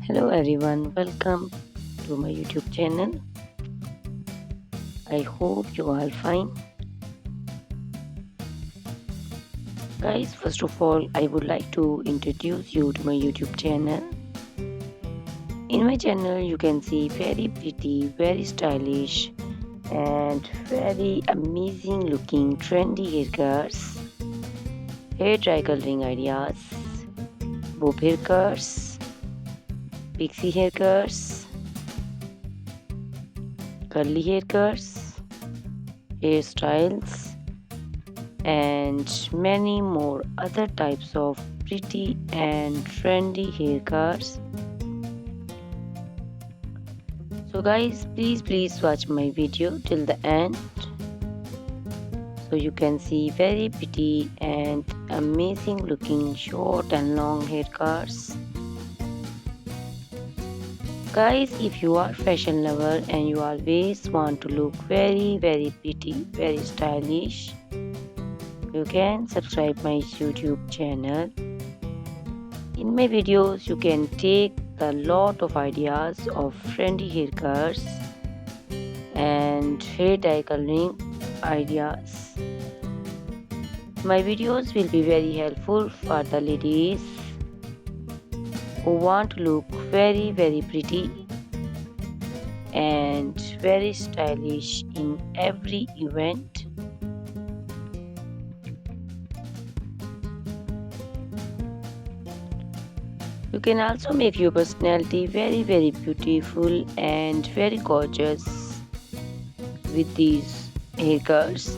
Hello everyone, welcome to my YouTube channel. I hope you are fine. Guys, first of all, I would like to introduce you to my YouTube channel. In my channel, you can see very pretty, very stylish, and very amazing looking trendy haircuts, hair dry coloring ideas, bob haircuts, pixie haircuts, curly haircuts, hairstyles, and many more other types of pretty and trendy haircuts. So guys, please watch my video till the end so you can see very pretty and amazing looking short and long haircuts. Guys, if you are fashion lover and you always want to look very pretty, very stylish, you can subscribe my YouTube channel. In my videos, you can take a lot of ideas of trendy haircuts and hair dye coloring ideas. My videos will be very helpful for the ladies who want to look very pretty and very stylish in every event. You can also make your personality very beautiful and very gorgeous with these haircuts.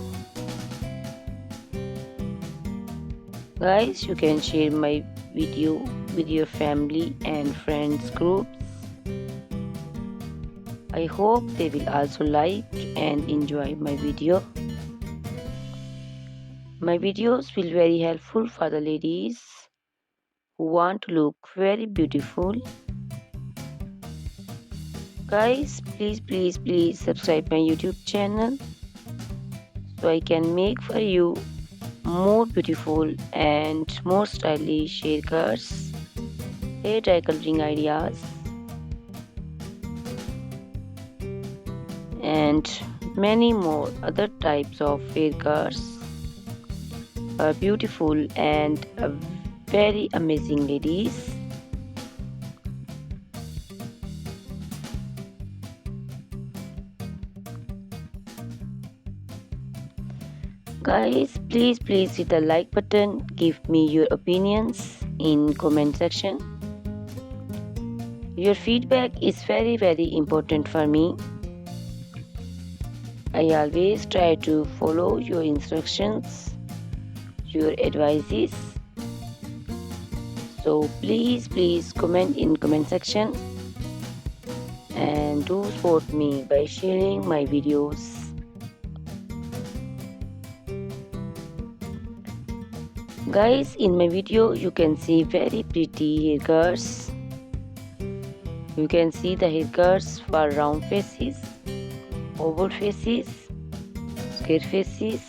Guys, you can share my video with your family and friends groups. I hope they will also like and enjoy my video. My videos will be very helpful for the ladies who want to look very beautiful. Guys, please subscribe my YouTube channel so I can make for you more beautiful and more stylish haircuts, hair dye coloring ideas, and many more other types of haircuts for beautiful and very amazing ladies. Guys, please hit the like button. Give me your opinions in comment section. Your feedback is very important for me. I always try to follow your instructions, your advices. So please comment in comment section and do support me by sharing my videos. Guys, in my video you can see very pretty haircuts. You can see the haircuts for round faces, oval faces, square faces.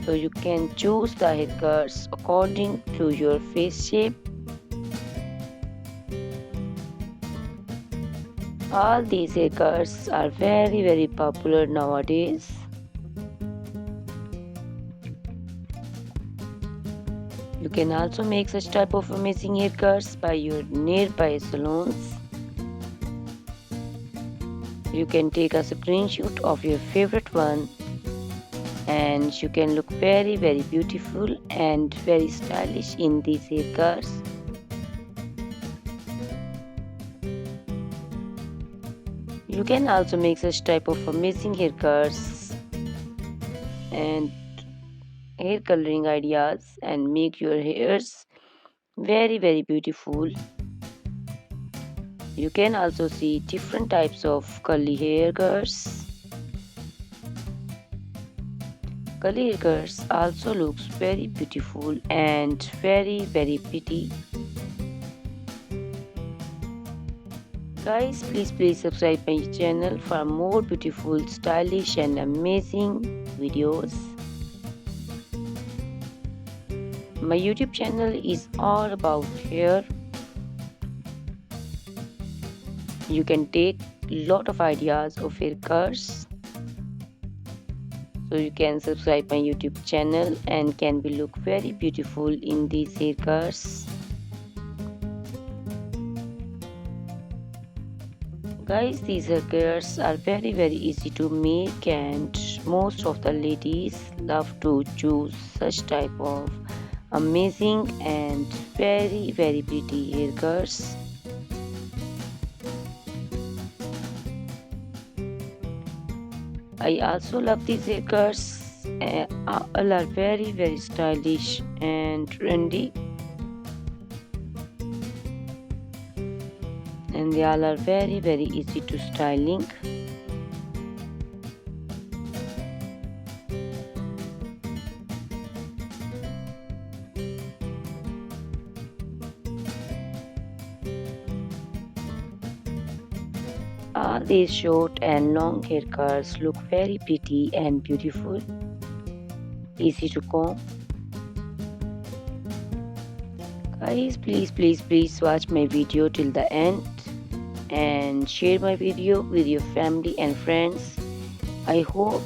So you can choose the haircuts according to your face shape. All these haircuts are very popular nowadays. You can also make such type of amazing haircuts by your nearby salons. You can take a screenshot of your favorite one and you can look very beautiful and very stylish in these haircuts. You can also make such type of amazing haircuts and hair coloring ideas and make your hairs very beautiful. You can also see different types of curly haircuts. Curly haircuts also looks very beautiful and very pretty. Guys, please subscribe my channel for more beautiful, stylish and amazing videos. My YouTube channel is all about hair. You can take lot of ideas of haircuts. So you can subscribe my YouTube channel and can be look very beautiful in these haircuts. Guys, these haircuts are very easy to make, and most of the ladies love to choose such type of amazing and very pretty haircuts. I also love these haircuts. All are very stylish and trendy, and they all are very easy to styling. All these short and long haircuts look very pretty and beautiful, easy to comb. Guys, please watch my video till the end and share my video with your family and friends. I hope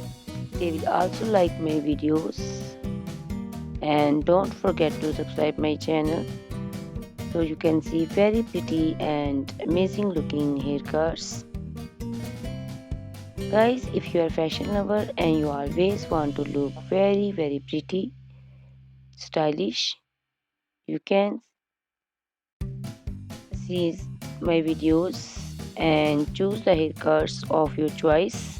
they will also like my videos, and don't forget to subscribe my channel so you can see very pretty and amazing looking haircuts. Guys, if you are fashion lover and you always want to look very pretty, stylish, you can see my videos and choose the haircuts of your choice.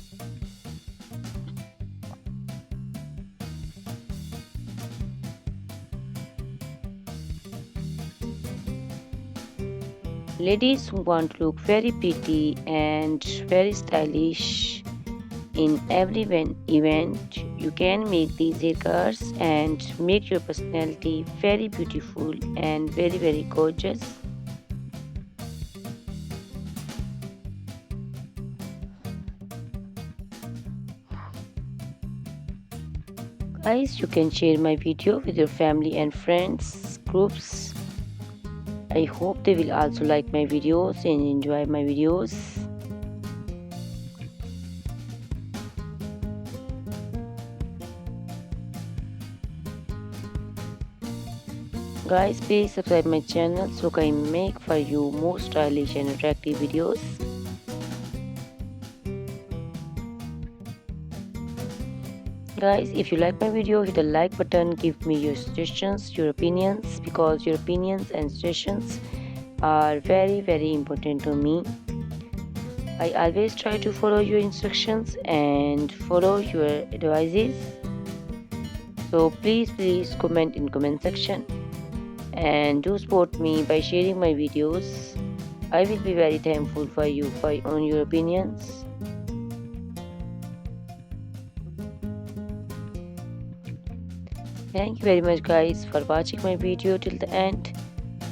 Ladies who want to look very pretty and very stylish in every event, you can make these haircuts and make your personality very beautiful and very gorgeous. Guys, you can share my video with your family and friends groups. I hope they will also like my videos and enjoy my videos. Guys, please subscribe my channel so I can make for you more stylish and attractive videos. Guys, if you like my video, hit the like button, give me your suggestions, your opinions, because your opinions and suggestions are very important to me. I always try to follow your instructions and follow your advices. So please comment in comment section and do support me by sharing my videos. I will be very thankful for you on your opinions. Thank you very much guys for watching my video till the end.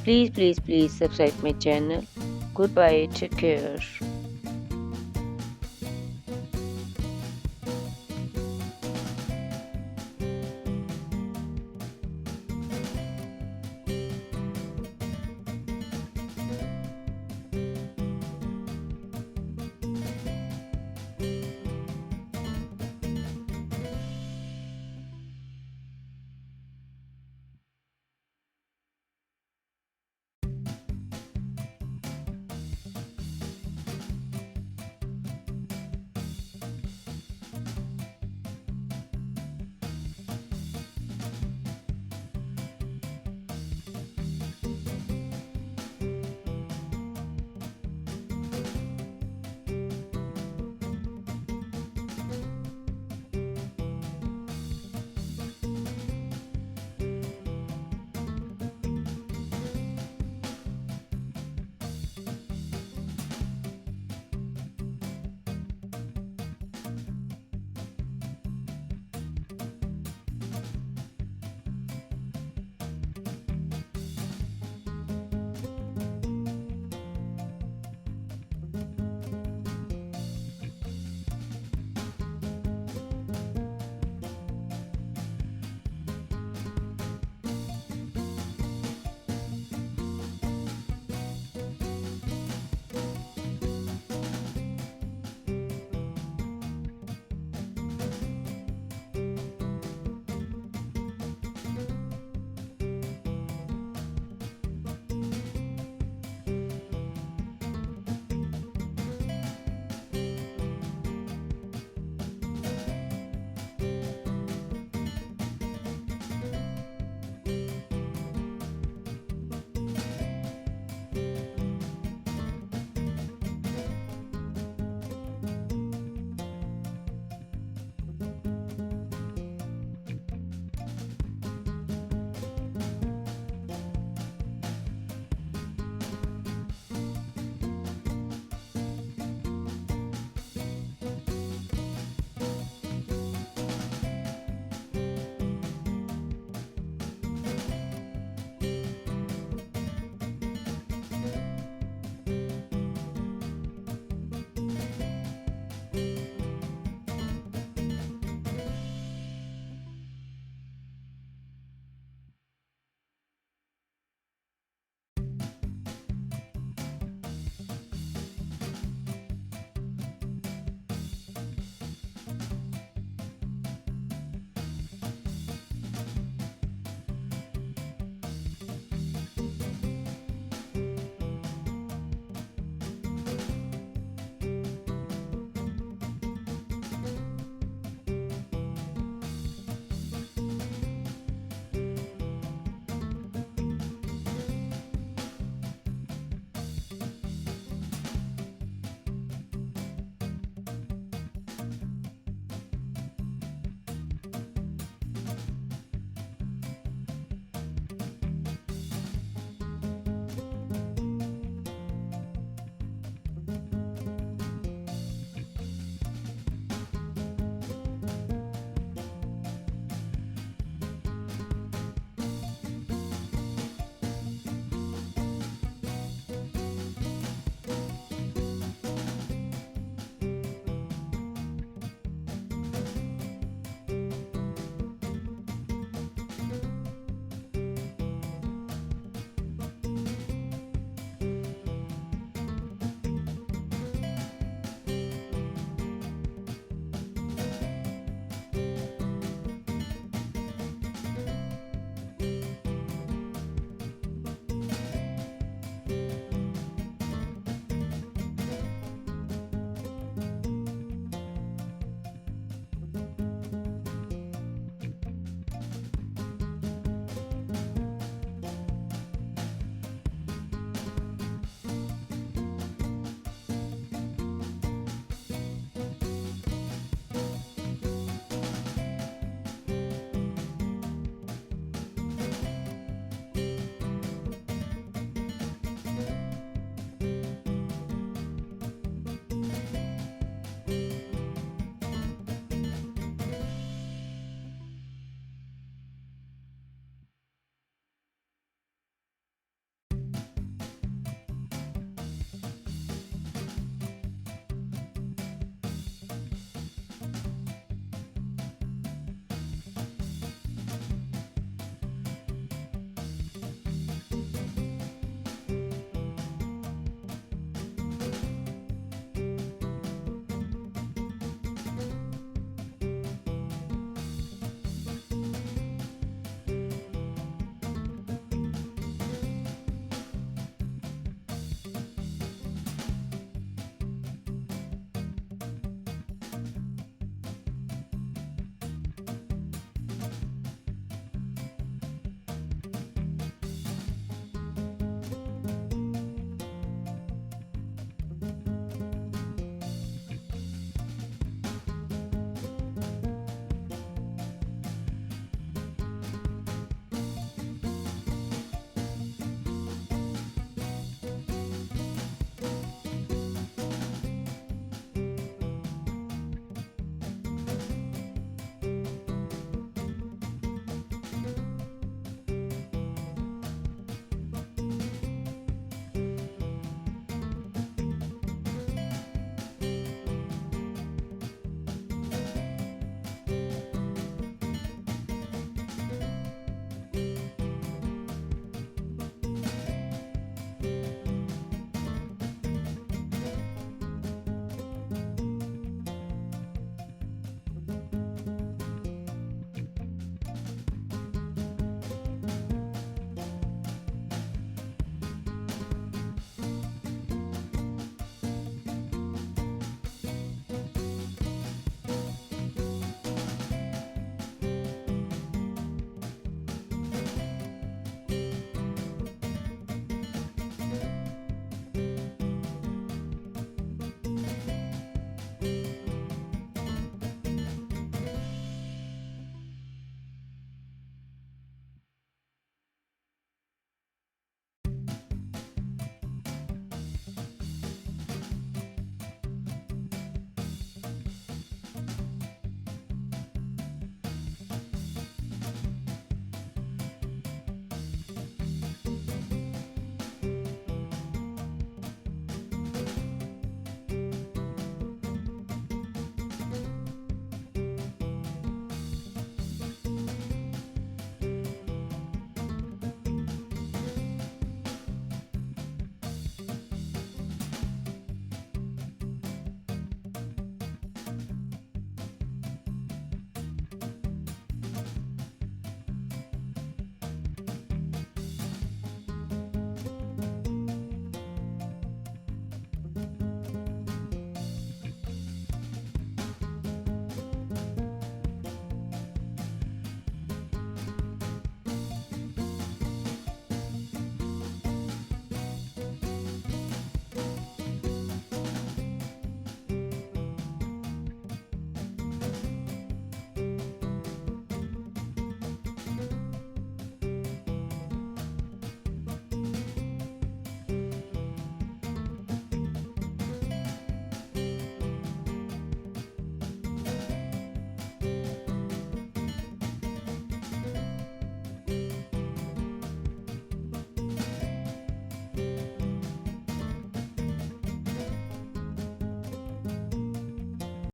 Please subscribe my channel. Goodbye, take care.